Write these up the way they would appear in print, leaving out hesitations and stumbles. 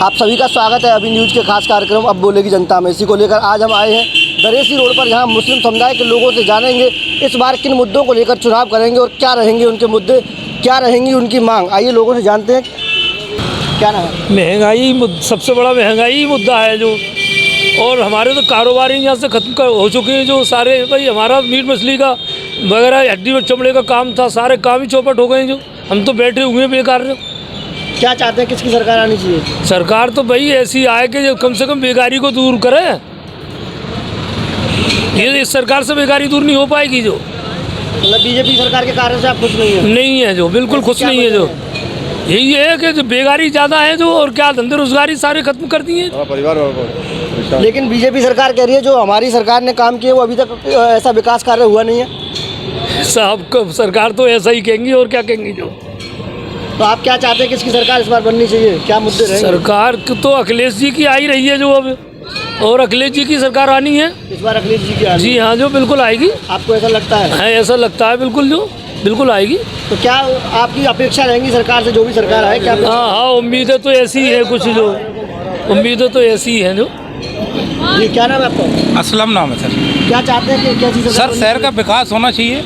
आप सभी का स्वागत है अभी न्यूज़ के खास कार्यक्रम अब बोलेगी जनता में। इसी को लेकर आज हम आए हैं दरेसी रोड पर, जहां मुस्लिम समुदाय के लोगों से जानेंगे इस बार किन मुद्दों को लेकर चुनाव करेंगे और क्या रहेंगे उनके मुद्दे, क्या रहेंगी उनकी मांग। आइए लोगों से जानते हैं। क्या नाम है? महंगाई सबसे बड़ा महंगाई मुद्दा है जो, और हमारे तो कारोबार ही यहाँ से ख़त्म हो चुके हैं जो सारे। भाई हमारा मीट मछली का वगैरह हड्डी और चमड़े का काम था, सारे काम ही चौपट हो गए जो। हम तो बैठे हुए हैं बेकार। क्या चाहते हैं, किसकी सरकार आनी चाहिए? सरकार तो भाई ऐसी आए कि जो कम से कम बेकारी को दूर करे। ये इस सरकार से बेकारी दूर नहीं हो पाएगी जो। मतलब बीजेपी सरकार के कार्य से आप खुश नहीं हैं? नहीं है जो, बिल्कुल खुश नहीं है जो। यही है कि जो बेकारी ज़्यादा है जो, और क्या धंधे रोजगारी सारे खत्म कर दिए परिवार। लेकिन बीजेपी सरकार कह रही है जो हमारी सरकार ने काम किया वो अभी तक ऐसा विकास कार्य हुआ नहीं है। साहब सरकार तो ऐसा ही कहेंगी और क्या कहेंगी जो। तो आप क्या चाहते हैं, किसकी सरकार इस बार बननी चाहिए, क्या मुद्दे रहेंगे? सरकार तो अखिलेश जी की आई रही है जो अब, और अखिलेश जी की सरकार आनी है इस बार। अखिलेश जी की आनी? जी हाँ जो, बिल्कुल आएगी। आपको ऐसा लगता है? ऐसा लगता है बिल्कुल जो, बिल्कुल आएगी। तो क्या आपकी अपेक्षा रहेंगी सरकार से, जो भी सरकार आए? क्या? हाँ, उम्मीदें तो ऐसी है कुछ जो, उम्मीदें तो ऐसी हैं जो। जी क्या नाम है आपका? असलम नाम है सर। क्या चाहते हैं कि कैसी सरकार? सर शहर का विकास होना चाहिए।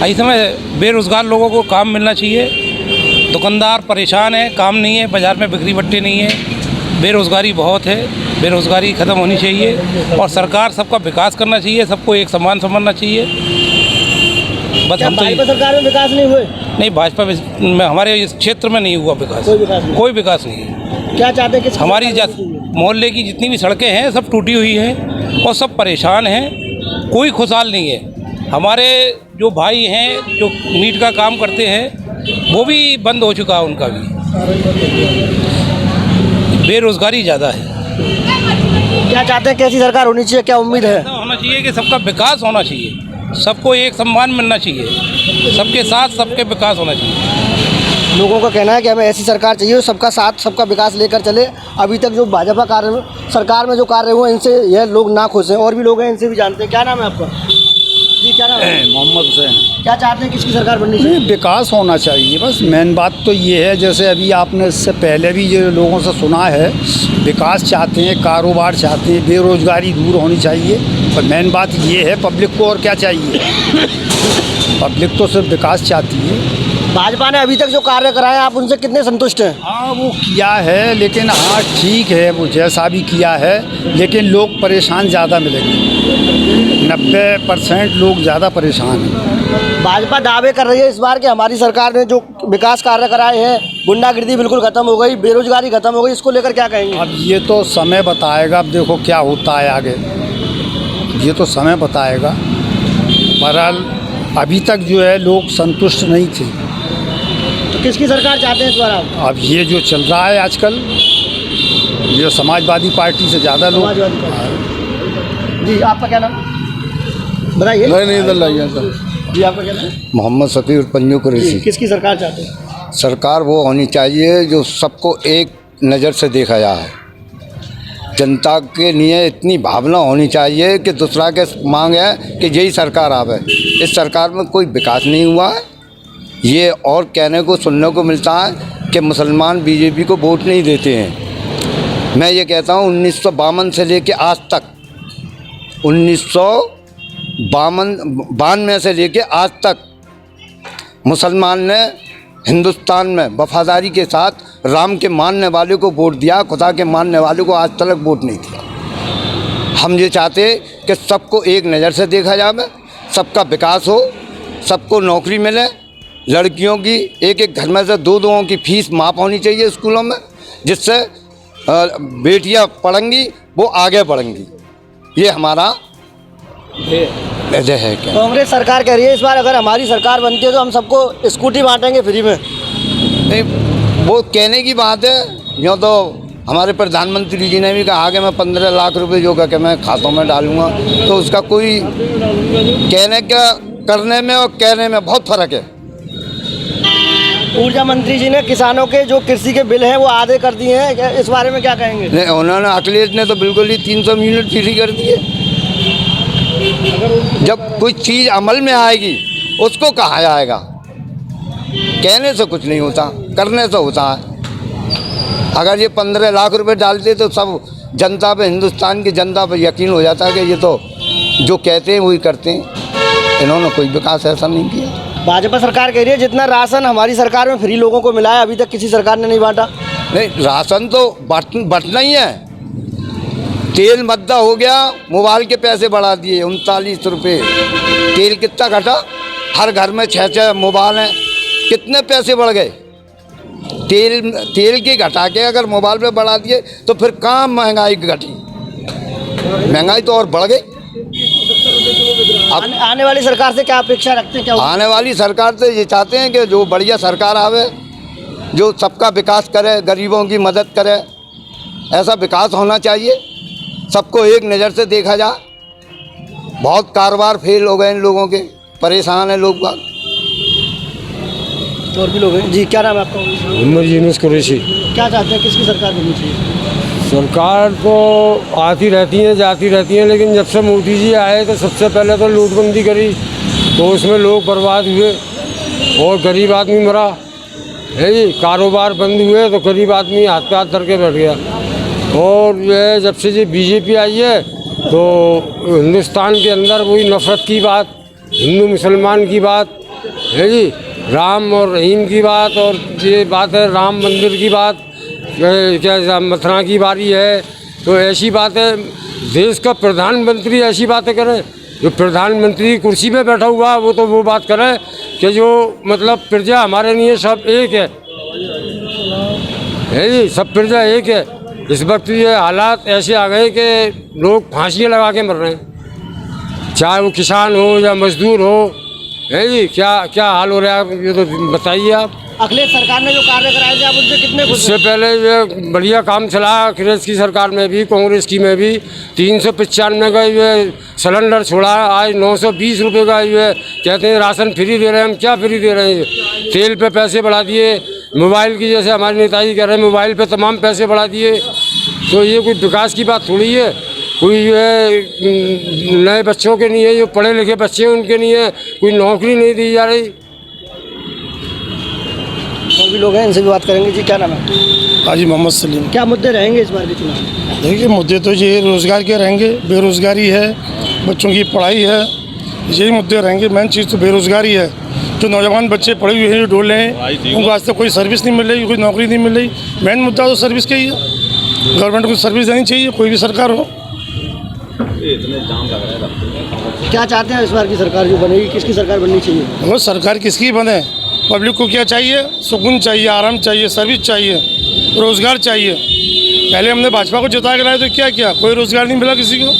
इस समय बेरोज़गार लोगों को काम मिलना चाहिए। दुकानदार परेशान है, काम नहीं है, बाज़ार में बिक्री बट्टे नहीं है, बेरोज़गारी बहुत है। बेरोज़गारी ख़त्म होनी चाहिए और सरकार सबका विकास करना चाहिए, सबको एक समान समझना चाहिए। बस हम तो भाजपा सरकार में विकास नहीं हुए? नहीं, भाजपा में हमारे इस क्षेत्र में नहीं हुआ विकास। कोई विकास नहीं। क्या चाहते हैं कि हमारी मोहल्ले की जितनी भी सड़कें हैं सब टूटी हुई हैं और सब परेशान हैं, कोई खुशहाल नहीं है। हमारे जो भाई हैं जो मीट का काम करते हैं वो भी बंद हो चुका है, उनका भी। बेरोज़गारी ज़्यादा है। क्या चाहते हैं, कैसी सरकार होनी चाहिए, क्या उम्मीद है? होना चाहिए कि सबका विकास होना चाहिए, सबको एक सम्मान मिलना चाहिए, सबके साथ सबके विकास होना चाहिए। लोगों का कहना है कि हमें ऐसी सरकार चाहिए सबका साथ सबका विकास लेकर चले। अभी तक जो भाजपा सरकार में जो कार्य हुए इनसे यह लोग ना खुश हैं। और भी लोग हैं, इनसे भी जानते हैं। क्या नाम है आपका? जी क्या नाम है? मोहम्मद हुसैन। क्या चाहते हैं, किसकी सरकार बननी चाहिए? विकास होना चाहिए, बस मेन बात तो ये है। जैसे अभी आपने इससे पहले भी जो लोगों से सुना है, विकास चाहते हैं, कारोबार चाहते हैं, बेरोज़गारी दूर होनी चाहिए। पर मेन बात ये है, पब्लिक को और क्या चाहिए? पब्लिक तो सिर्फ विकास चाहती है। भाजपा ने अभी तक जो कार्य कराए आप उनसे कितने संतुष्ट हैं? हाँ वो किया है, लेकिन हाँ ठीक है, वो जैसा भी किया है, लेकिन लोग परेशान ज़्यादा मिलेंगे। 90% लोग ज़्यादा परेशान हैं। भाजपा दावे कर रही है इस बार कि हमारी सरकार ने जो विकास कार्य कराए हैं, गुंडागिर्दी बिल्कुल खत्म हो गई, बेरोजगारी खत्म हो गई। इसको लेकर क्या कहेंगे? अब ये तो समय बताएगा। अब देखो क्या होता है आगे, ये तो समय बताएगा। बहरहाल अभी तक जो है लोग संतुष्ट नहीं थे। तो किसकी सरकार चाहते हैं इस बार आप? अब ये जो चल रहा है आजकल, ये समाजवादी पार्टी से ज़्यादा लोग। जी आपका क्या नाम बताइए? नहीं इधर लाइए सर। जी आपका क्या नाम? मोहम्मद शफीर पंजू कुरैशी। किसकी सरकार चाहते हैं? सरकार वो होनी चाहिए जो सबको एक नज़र से देखा जाए। जनता के लिए इतनी भावना होनी चाहिए कि दूसरा के मांग है कि यही सरकार आवे। इस सरकार में कोई विकास नहीं हुआ है। ये और कहने को सुनने को मिलता है कि मुसलमान बीजेपी को वोट नहीं देते हैं। मैं ये कहता हूँ 1952 से लेके आज तक, 1992 से लेके आज तक मुसलमान ने हिंदुस्तान में वफादारी के साथ राम के मानने वाले को वोट दिया, खुदा के मानने वाले को आज तक वोट नहीं दिया। हम ये चाहते कि सबको एक नज़र से देखा जाए, सबका विकास हो, सबको नौकरी मिले, लड़कियों की एक एक घर में से दो की फीस माफ़ होनी चाहिए स्कूलों में, जिससे बेटियां पढ़ेंगी वो आगे बढ़ेंगी। ये हमारा वजह है। क्या कांग्रेस सरकार कह रही है इस बार अगर हमारी सरकार बनती है तो हम सबको स्कूटी बांटेंगे फ्री में? नहीं, वो कहने की बात है। यूँ तो हमारे प्रधानमंत्री जी ने भी कहा कि मैं 15 लाख रुपए जो कि मैं खातों में डालूंगा, तो उसका कोई कहने का करने में और कहने में बहुत फ़र्क है। ऊर्जा मंत्री जी ने किसानों के जो कृषि के बिल हैं वो आधे कर दिए हैं, इस बारे में क्या कहेंगे? नहीं, उन्होंने अखिलेश ने तो बिल्कुल ही 300 यूनिट फ्री कर दिए। जब कोई चीज़ अमल में आएगी उसको कहा जाएगा। कहने से कुछ नहीं होता, करने से होता है। अगर ये 15 लाख रुपए डालते तो सब जनता पे, हिंदुस्तान की जनता पे यकीन हो जाता कि ये तो जो कहते हैं वही करते हैं। इन्होंने कोई विकास ऐसा नहीं किया। भाजपा सरकार कह रही है जितना राशन हमारी सरकार में फ्री लोगों को मिला है अभी तक किसी सरकार ने नहीं बांटा। नहीं, राशन तो बंटना ही है। तेल मद्दा हो गया, मोबाइल के पैसे बढ़ा दिए 39 रुपये। तेल कितना घटा? हर घर में 6 मोबाइल हैं, कितने पैसे बढ़ गए? तेल के घटा के अगर मोबाइल पे बढ़ा दिए तो फिर कहाँ महंगाई घटी? महंगाई तो और बढ़ गई। आने वाली सरकार से क्या अपेक्षा रखते हैं? क्या आने वाली सरकार से ये चाहते हैं कि जो बढ़िया सरकार आवे, जो सबका विकास करे, गरीबों की मदद करे, ऐसा विकास होना चाहिए। सबको एक नज़र से देखा जा। बहुत कारोबार फेल हो गए इन लोगों के, परेशान है लोग। और भी लोग हैं जी। क्या नाम है आपका? उमर यूनुस कुरैशी। क्या चाहते हैं किसकी सरकार बननी चाहिए? सरकार तो आती रहती हैं जाती रहती हैं, लेकिन जब से मोदी जी आए तो सबसे पहले तो नोटबंदी करी तो उसमें लोग बर्बाद हुए और गरीब आदमी मरा है जी। कारोबार बंद हुए तो गरीब आदमी हाथ पे हाथ धर के बैठ गया। और ये जब से जी बीजेपी आई है तो हिंदुस्तान के अंदर वही नफ़रत की बात, हिंदू मुसलमान की बात है जी, राम और रहीम की बात, और ये बात है राम मंदिर की बात, क्या मथुरा की बारी है। तो ऐसी बातें देश का प्रधानमंत्री ऐसी बातें करे, जो प्रधानमंत्री कुर्सी पे बैठा हुआ वो तो वो बात करे कि जो मतलब प्रजा हमारे लिए सब एक है जी, सब प्रजा एक है। इस वक्त ये हालात ऐसे आ गए कि लोग फांसियाँ लगा के मर रहे हैं, चाहे वो किसान हो या मजदूर हो है जी। क्या क्या हाल हो रहा है ये तो बताइए आप। अखिलेश सरकार ने जो कार्य कराए थे आप उनसे कितने खुश उससे हैं? पहले ये बढ़िया काम चला अखिलेश की सरकार में भी, कांग्रेस की में भी। 395 का ये सिलेंडर छोड़ा, आज 920 रुपये का ये कहते हैं राशन फ्री दे रहे हैं। हम क्या फ्री दे रहे हैं? तेल पे पैसे बढ़ा दिए, मोबाइल की जैसे हमारे नेताजी कह रहे हैं मोबाइल पे तमाम पैसे बढ़ा दिए। तो ये कोई विकास की बात थोड़ी है। कोई ये नए बच्चों के नहीं है, जो पढ़े लिखे बच्चे हैं उनके नहीं है, कोई नौकरी नहीं दी जा रही। और भी लोग हैं, इनसे भी बात करेंगे जी। क्या नाम है? हाजी मोहम्मद सलीम। क्या मुद्दे रहेंगे इस बार के चुनाव? देखिए मुद्दे तो ये रोज़गार के रहेंगे, बेरोज़गारी है, बच्चों की पढ़ाई है, यही मुद्दे रहेंगे। मेन चीज़ तो बेरोज़गारी है। जो नौजवान बच्चे पढ़े हुए हैं, जो डोले हैं, उनको आज तक कोई सर्विस नहीं मिल रही, कोई नौकरी नहीं मिल रही। मेन मुद्दा तो सर्विस का ही है। गवर्नमेंट को सर्विस देनी चाहिए, कोई भी सरकार हो। क्या चाहते हैं इस बार की सरकार जो बनेगी, किसकी सरकार बननी चाहिए? वो सरकार किसकी बने, पब्लिक को क्या चाहिए? सुकून चाहिए, आराम चाहिए, सर्विस चाहिए, रोज़गार चाहिए। पहले हमने भाजपा को जिता के लाए तो क्या किया? कोई रोज़गार नहीं मिला किसी को।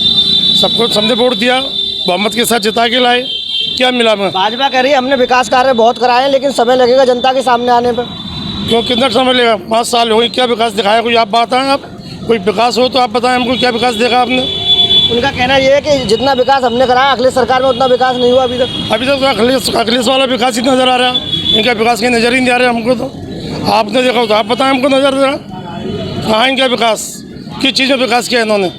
सबको हमने वोट दिया, बहुमत के साथ जिता के लाए, क्या मिला हमें? भाजपा कह रही है हमने विकास कार्य बहुत कराए हैं लेकिन समय लगेगा जनता के सामने आने पर। क्यों, कितना समय लगेगा? 5 साल हो गए, क्या विकास दिखाया? कोई आप बताएं, आप कोई विकास हो तो आप बताएं हमको, क्या विकास देखा आपने? उनका कहना ये है कि जितना विकास हमने कराया अखिलेश सरकार में उतना विकास नहीं हुआ अभी तक। अभी तक तो अखिलेश वाला विकास ही नज़र आ रहा है, इनका विकास कहीं नज़र ही नहीं आ रहा है हमको। तो आपने देखा हो तो आप बताएं हमको, नज़र आ रहा कहाँ इनका विकास? किस चीज़ में विकास किया इन्होंने?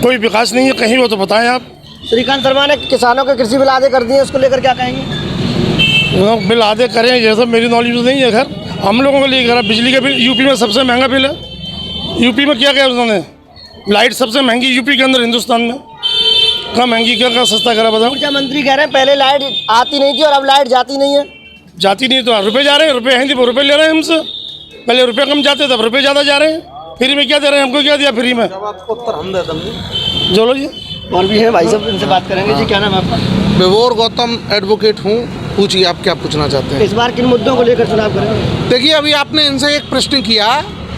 कोई विकास नहीं है कहीं, वो तो बताएं आप। श्रीकांत शर्मा ने किसानों के कृषि बिल आधे कर दिए, उसको लेकर क्या कहेंगे? उन्होंने बिल आधे करें, ये सब मेरी नॉलेज तो नहीं है। खैर हम लोगों को लिए करा, बिजली का बिल यूपी में सबसे महंगा बिल है। यूपी में क्या किया उन्होंने? लाइट सबसे महंगी यूपी के अंदर, हिंदुस्तान में क्या महंगी, क्या सस्ता करा बताओ? ऊर्जा मंत्री कह रहे हैं पहले लाइट आती नहीं थी और अब लाइट जाती नहीं है। जाती नहीं तो रुपये जा रहे हैं, रुपये हैं तो रुपये ले रहे हैं हमसे। पहले रुपये कम जाते तब रुपये ज़्यादा जा रहे हैं। फ्री में क्या दे रहे हैं? हमको क्या दिया फ्री में? चलो जी। और भी है भाई साहब, इनसे बात करेंगे जी। क्या नाम है आपका? विभोर गौतम एडवोकेट हूँ। पूछिए आप क्या पूछना चाहते हैं। इस बार किन मुद्दों को लेकर चुनाव करेंगे? देखिए अभी आपने इनसे एक प्रश्न किया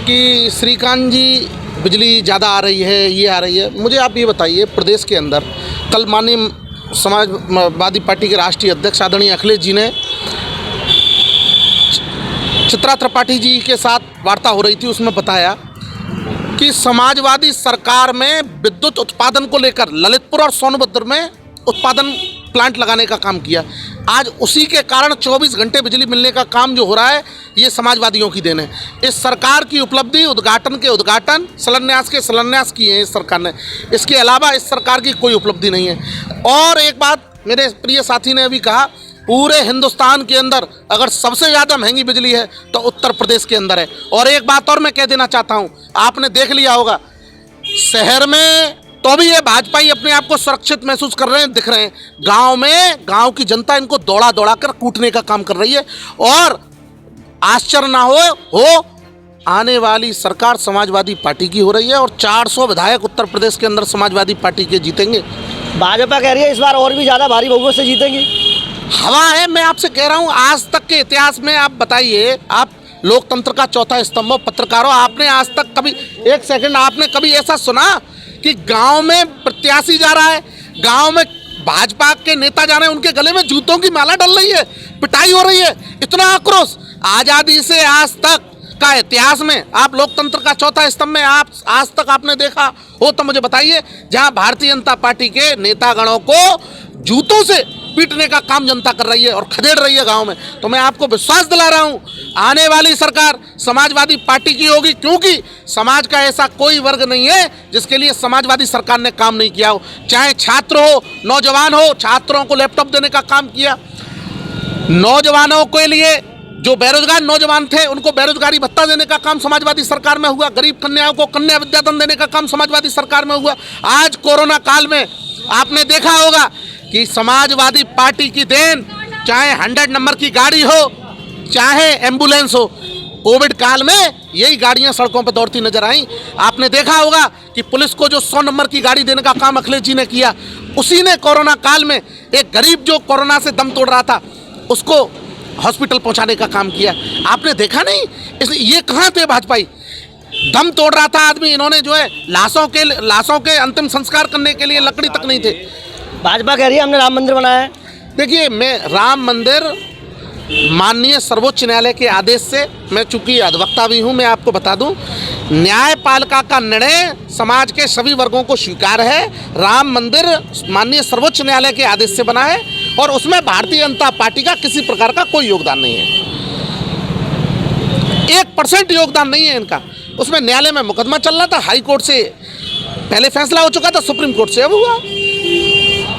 कि श्रीकांत जी बिजली ज़्यादा आ रही है, ये आ रही है। मुझे आप ये बताइए, प्रदेश के अंदर कल माननीय समाजवादी पार्टी के राष्ट्रीय अध्यक्ष आदरणीय अखिलेश जी ने चित्रा त्रिपाठी जी के साथ वार्ता हो रही थी, उसमें बताया कि समाजवादी सरकार में विद्युत उत्पादन को लेकर ललितपुर और सोनभद्र में उत्पादन प्लांट लगाने का काम किया। आज उसी के कारण 24 घंटे बिजली मिलने का काम जो हो रहा है, ये समाजवादियों की देन है। इस सरकार की उपलब्धि उद्घाटन के उद्घाटन, शिलान्यास के शिलान्यास किए हैं इस सरकार ने। इसके अलावा इस सरकार की कोई उपलब्धि नहीं है। और एक बात मेरे प्रिय साथी ने अभी कहा, पूरे हिंदुस्तान के अंदर अगर सबसे ज़्यादा महंगी बिजली है तो उत्तर प्रदेश के अंदर है। और एक बात और मैं कह देना चाहता हूँ, आपने देख लिया होगा शहर में तो भी ये भाजपा ही अपने आप को सुरक्षित महसूस कर रहे हैं, दिख रहे हैं। गांव में गांव की जनता इनको दौड़ा दौड़ा कर कूटने का काम कर रही है। और आश्चर्य ना हो आने वाली सरकार समाजवादी पार्टी की हो रही है और 400 विधायक उत्तर प्रदेश के अंदर समाजवादी पार्टी के जीतेंगे। भाजपा कह रही है इस बार और भी ज़्यादा भारी बहुमत से जीतेंगी। हवा है, मैं आपसे कह रहा हूँ, आज तक के इतिहास में आप बताइए, आप लोकतंत्र का चौथा स्तंभ पत्रकारों, आपने आज तक कभी एक सेकंड आपने कभी ऐसा सुना कि गांव में प्रत्याशी जा रहा है, गांव में भाजपा के नेता जा रहे हैं, उनके गले में जूतों की माला डल रही है, पिटाई हो रही है, इतना आक्रोश आज़ादी से आज तक का इतिहास में आप लोकतंत्र का चौथा स्तंभ में आप आज तक आपने देखा हो तो मुझे बताइए, जहां भारतीय जनता पार्टी के नेतागणों को जूतों से पीटने का काम जनता कर रही है और खदेड़ रही है गांव में। तो मैं आपको विश्वास दिला रहा हूं आने वाली सरकार समाजवादी पार्टी की होगी, क्योंकि समाज का ऐसा कोई वर्ग नहीं है जिसके लिए समाजवादी सरकार ने काम नहीं किया हो। चाहे छात्र हो, नौजवान हो, छात्रों को लैपटॉप देने का काम किया, नौजवानों के लिए जो बेरोजगार नौजवान थे उनको बेरोजगारी भत्ता देने का काम समाजवादी सरकार में हुआ, गरीब कन्याओं को कन्या विद्याधन देने का काम समाजवादी सरकार में हुआ। आज कोरोना काल में आपने देखा होगा कि समाजवादी पार्टी की देन, चाहे 100 नंबर की गाड़ी हो, चाहे एम्बुलेंस हो, कोविड काल में यही गाड़ियां सड़कों पर दौड़ती नजर आई। आपने देखा होगा कि पुलिस को जो 100 नंबर की गाड़ी देने का काम अखिलेश जी ने किया, उसी ने कोरोना काल में एक गरीब जो कोरोना से दम तोड़ रहा था उसको हॉस्पिटल पहुंचाने का काम किया। आपने देखा नहीं, इसलिए ये कहाँ थे भाजपाई, दम तोड़ रहा था आदमी, इन्होंने जो है लाशों के अंतिम संस्कार करने के लिए लकड़ी तक नहीं थे। भाजपा कह रही है हमने राम मंदिर बनाया है। देखिए, मैं राम मंदिर माननीय सर्वोच्च न्यायालय के आदेश से, मैं चूंकि अधिवक्ता भी हूँ, मैं आपको बता दूँ, न्यायपालिका का निर्णय समाज के सभी वर्गों को स्वीकार है। राम मंदिर माननीय सर्वोच्च न्यायालय के आदेश से बना है और उसमें भारतीय जनता पार्टी का किसी प्रकार का कोई योगदान नहीं है, 1% योगदान नहीं है इनका। उसमें न्यायालय में मुकदमा चल रहा था, हाई कोर्ट से पहले फैसला हो चुका था, सुप्रीम कोर्ट से अब हुआ।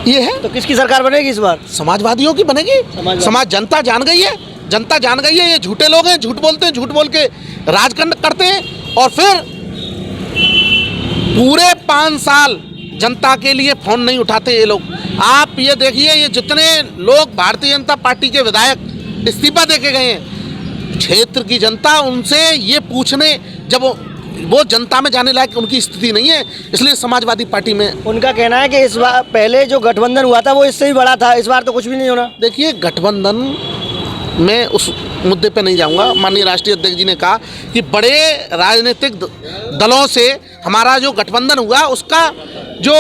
ये है। तो किसकी सरकार बनेगी इस बार? समाजवादियों की बनेगी। समाज जनता जान गई है, जनता जान गई है ये झूठे लोग हैं, झूठ बोलते हैं, झूठ बोल के राजकारण करते हैं और फिर पूरे 5 साल जनता के लिए फोन नहीं उठाते ये लोग। आप ये देखिए, ये जितने लोग भारतीय जनता पार्टी के विधायक इस्तीफा दे के गए हैं, क्षेत्र की जनता उनसे ये पूछने, जब वो जनता में जाने लायक उनकी स्थिति नहीं है, इसलिए समाजवादी पार्टी में उनका कहना है कि इस बार पहले जो गठबंधन हुआ था वो इससे भी बड़ा था, इस बार तो कुछ भी नहीं होना। देखिए, गठबंधन मैं उस मुद्दे पे नहीं जाऊंगा। माननीय राष्ट्रीय अध्यक्ष जी ने कहा कि बड़े राजनीतिक दलों से हमारा जो गठबंधन हुआ उसका जो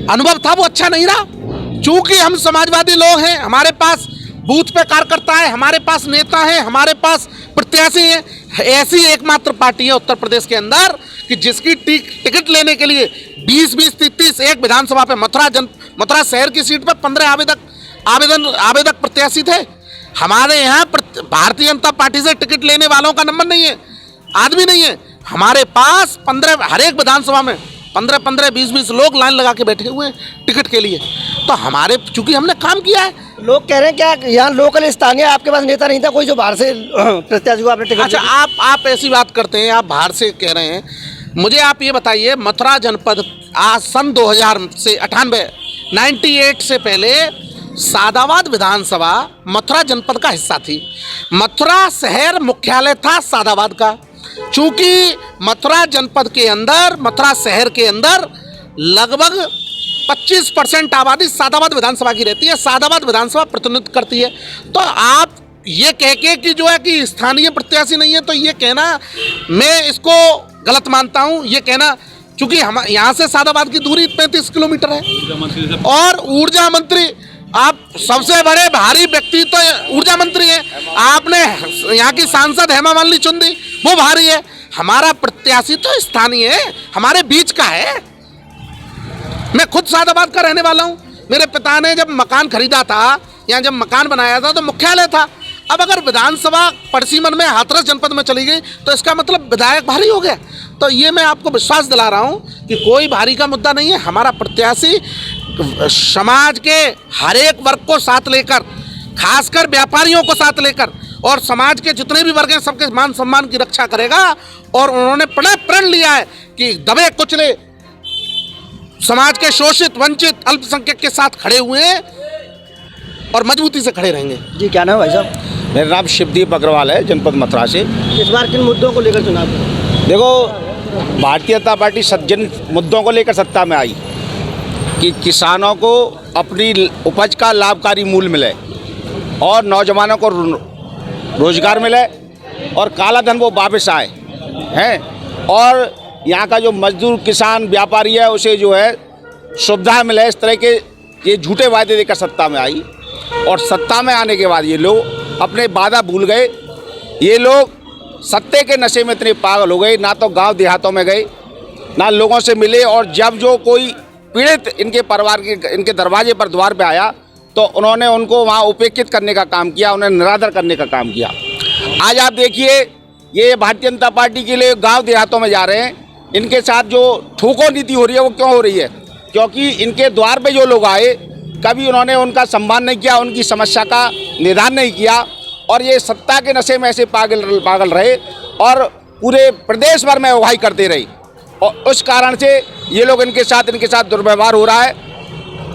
अनुभव था वो अच्छा नहीं रहा। चूंकि हम समाजवादी लोग हैं, हमारे पास बूथ पे कार्यकर्ता है, हमारे पास नेता है, हमारे पास प्रत्याशी हैं, ऐसी एकमात्र पार्टी है उत्तर प्रदेश के अंदर कि जिसकी टिकट लेने के लिए 20-20, 30-30 एक विधानसभा पे मथुरा शहर की सीट पर 15 आवेदक प्रत्याशी थे। हमारे यहाँ भारतीय जनता पार्टी से टिकट लेने वालों का नंबर नहीं है, आदमी नहीं है। हमारे पास 15 हर एक विधानसभा में 15-15, 20-20 लोग लाइन लगा के बैठे हुए हैं टिकट के लिए। तो हमारे चूंकि हमने काम किया है। लोग कह रहे हैं क्या यहाँ लोकल स्थानीय आपके पास नेता नहीं था कोई जो बाहर से प्रत्याशी को आपने टिकट? अच्छा, आप ऐसी बात करते हैं, आप बाहर से कह रहे हैं। मुझे आप ये बताइए, मथुरा जनपद आज सन 2000 से 98 से पहले सादाबाद विधानसभा मथुरा जनपद का हिस्सा थी। मथुरा शहर मुख्यालय था सादाबाद का। चूंकि मथुरा जनपद के अंदर, मथुरा शहर के अंदर लगभग 25% आबादी सादाबाद विधानसभा की रहती है, सादाबाद विधानसभा प्रतिनिधित्व करती है। तो आप ये कह के कि जो है कि स्थानीय प्रत्याशी नहीं है, तो ये कहना मैं इसको गलत मानता हूँ। ये कहना, चूंकि हम यहाँ से सादाबाद की दूरी 35 किलोमीटर है और ऊर्जा मंत्री, आप सबसे बड़े भारी व्यक्ति तो ऊर्जा मंत्री हैं, आपने यहाँ की सांसद हेमा मालिनी चुन दी, वो भारी है। हमारा प्रत्याशी तो स्थानीय है, हमारे बीच का है। मैं खुद सादाबाद का रहने वाला हूँ। मेरे पिता ने जब मकान खरीदा था, यहाँ जब मकान बनाया था तो मुख्यालय था। अब अगर विधानसभा पड़सीमन में हाथरस जनपद में चली गई तो इसका मतलब विधायक भारी हो गया। तो ये मैं आपको विश्वास दिला रहा हूँ कि कोई भारी का मुद्दा नहीं है। हमारा प्रत्याशी समाज के हर एक वर्ग को साथ लेकर, खासकर व्यापारियों को साथ लेकर और समाज के जितने भी वर्ग हैं सबके मान सम्मान की रक्षा करेगा। और उन्होंने प्रण लिया है कि दबे कुचले समाज के शोषित वंचित अल्पसंख्यक के साथ खड़े हुए हैं और मजबूती से खड़े रहेंगे। जी क्या नाम है भाई साहब? मेरा नाम शिवदीप अग्रवाल है, जनपद मथुरा से। इस बार किन मुद्दों को लेकर चुनाव करें? देखो, भारतीय जनता पार्टी जिन मुद्दों को लेकर सत्ता में आई कि किसानों को अपनी उपज का लाभकारी मूल्य मिले और नौजवानों को रोजगार मिले और काला धन वो वापस आए हैं, और यहाँ का जो मजदूर किसान व्यापारी है उसे जो है सुविधा मिले, इस तरह के ये झूठे वायदे देकर सत्ता में आई। और सत्ता में आने के बाद ये लोग अपने वादा भूल गए। ये लोग सत्ते के नशे में इतने पागल हो गए, ना तो गांव देहातों में गए, ना लोगों से मिले। और जब जो कोई पीड़ित इनके परिवार के इनके दरवाजे पर द्वार पे आया तो उन्होंने उनको वहाँ उपेक्षित करने का काम किया, उन्हें निरादर करने का काम किया। आज आप देखिए, ये भारतीय जनता पार्टी के लिए गांव देहातों में जा रहे हैं। इनके साथ जो ठोको नीति हो रही है वो क्यों हो रही है? क्योंकि इनके द्वार पे जो लोग आए कभी उन्होंने उनका सम्मान नहीं किया, उनकी समस्या का निदान नहीं किया, और ये सत्ता के नशे में ऐसे पागल रहे और पूरे प्रदेश भर में उगाही करते रही। और उस कारण से ये लोग इनके साथ दुर्व्यवहार हो रहा है।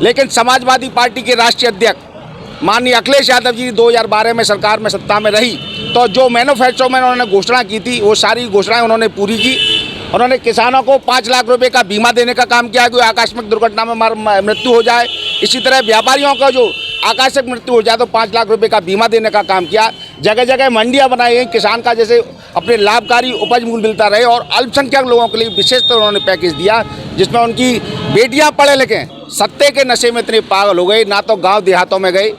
लेकिन समाजवादी पार्टी के राष्ट्रीय अध्यक्ष माननीय अखिलेश यादव जी 2012 में सरकार में सत्ता में रही तो जो मैन्युफैक्चर में उन्होंने घोषणा की थी वो सारी घोषणाएं उन्होंने पूरी की। उन्होंने किसानों को 5 लाख रुपए का बीमा देने का काम किया कि आकस्मिक दुर्घटना में मृत्यु हो जाए। इसी तरह व्यापारियों का जो आकस्मिक मृत्यु हो जाए तो 5 लाख रुपए का बीमा देने का काम किया। जगह जगह मंडियां बनाई गई, किसान का जैसे अपने लाभकारी उपज मूल्य मिलता रहे। और अल्पसंख्यक लोगों के लिए विशेषकर उन्होंने पैकेज दिया जिसमें उनकी बेटियां पढ़े लिखे सत्ते के नशे में इतने पागल हो गए, ना तो गाँव देहातों में गए,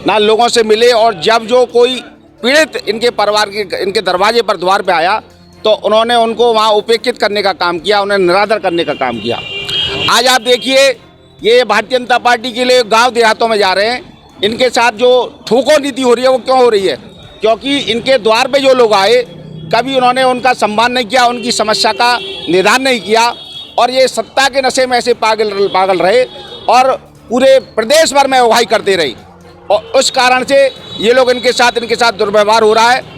ना लोगों से मिले। और जब जो कोई पीड़ित इनके परिवार के इनके दरवाजे पर द्वार पे आया तो उन्होंने उनको वहाँ उपेक्षित करने का काम किया, उन्हें निरादर करने का काम किया। आज आप देखिए, ये भारतीय जनता पार्टी के लिए गांव देहातों में जा रहे हैं। इनके साथ जो ठोको नीति हो रही है वो क्यों हो रही है? क्योंकि इनके द्वार पे जो लोग आए कभी उन्होंने उनका सम्मान नहीं किया, उनकी समस्या का निदान नहीं किया, और ये सत्ता के नशे में ऐसे पागल रहे और पूरे प्रदेश भर में उगाही करते रही। और उस कारण से ये लोग इनके साथ दुर्व्यवहार हो रहा है।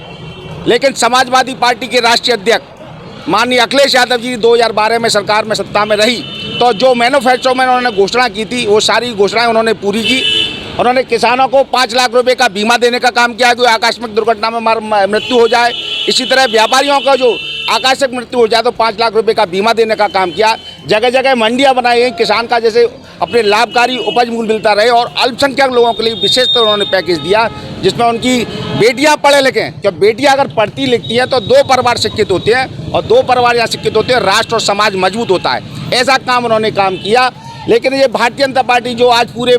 लेकिन समाजवादी पार्टी के राष्ट्रीय अध्यक्ष माननीय अखिलेश यादव जी 2012 में सरकार में सत्ता में रही तो जो मैन्युफैक्चर में उन्होंने घोषणा की थी वो सारी घोषणाएं उन्होंने पूरी की। उन्होंने किसानों को 5 लाख रुपए का बीमा देने का काम किया कि आकस्मिक दुर्घटना में मृत्यु हो जाए। इसी तरह व्यापारियों का जो आकस्मिक मृत्यु हो जाए तो 5 लाख रुपए का बीमा देने का काम किया। जगह जगह मंडियां बनाई गई, किसान का जैसे अपने लाभकारी उपज मूल्य मिलता रहे। और अल्पसंख्यक लोगों के लिए विशेषकर उन्होंने पैकेज दिया जिसमें उनकी बेटियां पढ़े लिखे। जब बेटियां अगर पढ़ती लिखती हैं तो 2 परिवार शिक्षित होते हैं, और 2 परिवार यहाँ शिक्षित होते हैं, राष्ट्र और समाज मजबूत होता है। ऐसा काम उन्होंने काम किया। लेकिन ये भारतीय जनता पार्टी जो आज पूरे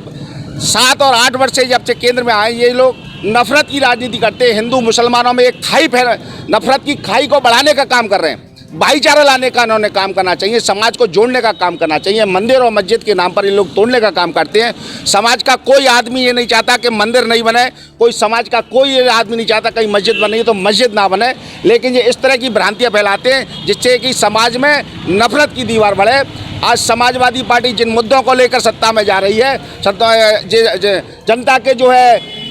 7 और 8 वर्ष से जब से केंद्र में आए, ये लोग नफरत की राजनीति करते हैं। हिंदू मुसलमानों में एक नफरत की खाई को बढ़ाने का काम कर रहे हैं। भाईचारा लाने का इन्होंने काम करना चाहिए, समाज को जोड़ने का काम करना चाहिए। मंदिर और मस्जिद के नाम पर ये लोग तोड़ने का काम करते हैं। समाज का कोई आदमी ये नहीं चाहता कि मंदिर नहीं बने, कोई समाज का कोई आदमी नहीं चाहता कहीं मस्जिद बने तो मस्जिद ना बने। लेकिन ये इस तरह की भ्रांतियाँ फैलाते हैं जिससे कि समाज में नफरत की दीवार बढ़े। आज समाजवादी पार्टी जिन मुद्दों को लेकर सत्ता में जा रही है,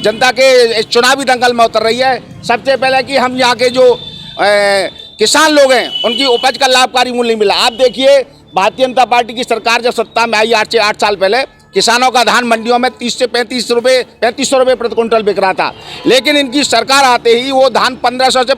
जनता के चुनावी दंगल में उतर रही है। सबसे पहले कि हम यहाँ के जो किसान लोग हैं उनकी उपज का लाभकारी मूल्य नहीं मिला। आप देखिए, भारतीय जनता पार्टी की सरकार जब सत्ता में आई 8 साल पहले, किसानों का धान मंडियों में 30 से 35 रुपये 3500 रुपये प्रति कुंटल बिक रहा था। लेकिन इनकी सरकार आते ही वो धान 1500 से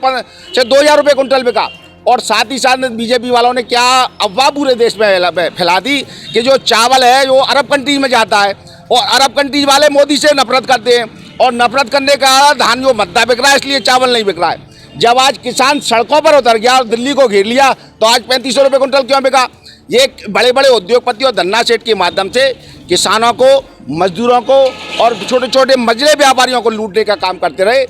2000 रुपये कुंटल बिका। और साथ ही साथ बीजेपी वालों ने क्या अफवाह पूरे देश में फैला दी कि जो चावल है वो अरब कंट्रीज में जाता है, और अरब कंट्रीज वाले मोदी से नफरत करते हैं, और नफरत करने का धान जो मद्दा बिक रहा है इसलिए चावल नहीं बिक रहा है। जब आज किसान सड़कों पर उतर गया और दिल्ली को घेर लिया तो आज 3500 रुपये कुंटल क्यों बिका? ये बड़े बड़े उद्योगपति और धन्ना सेठ के माध्यम से किसानों को, मजदूरों को और छोटे छोटे मजले व्यापारियों को लूटने का काम करते रहे।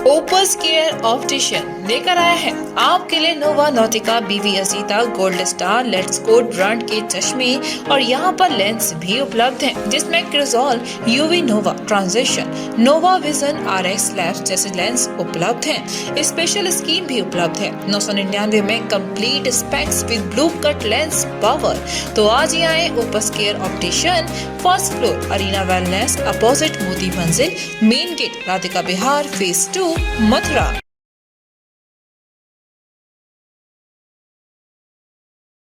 ओपस केयर ऑप्टिशियन लेकर आया है आपके लिए नोवा नॉटिका, BV असीता, gold star, let's code brand के चश्मे, और यहाँ पर लेंस भी उपलब्ध हैं जिसमें Crizal, UV Nova Transition, Nova Vision, RX Labs जैसे लेंस उपलब्ध हैं। स्पेशल स्कीम भी उपलब्ध है 999 में complete specs with blue cut lens power. तो आज ही आए Opus Care optician, first floor Arena Wellness, opposite Moti Manzil, main gate, Radhika Vihar, phase 2, Mathura.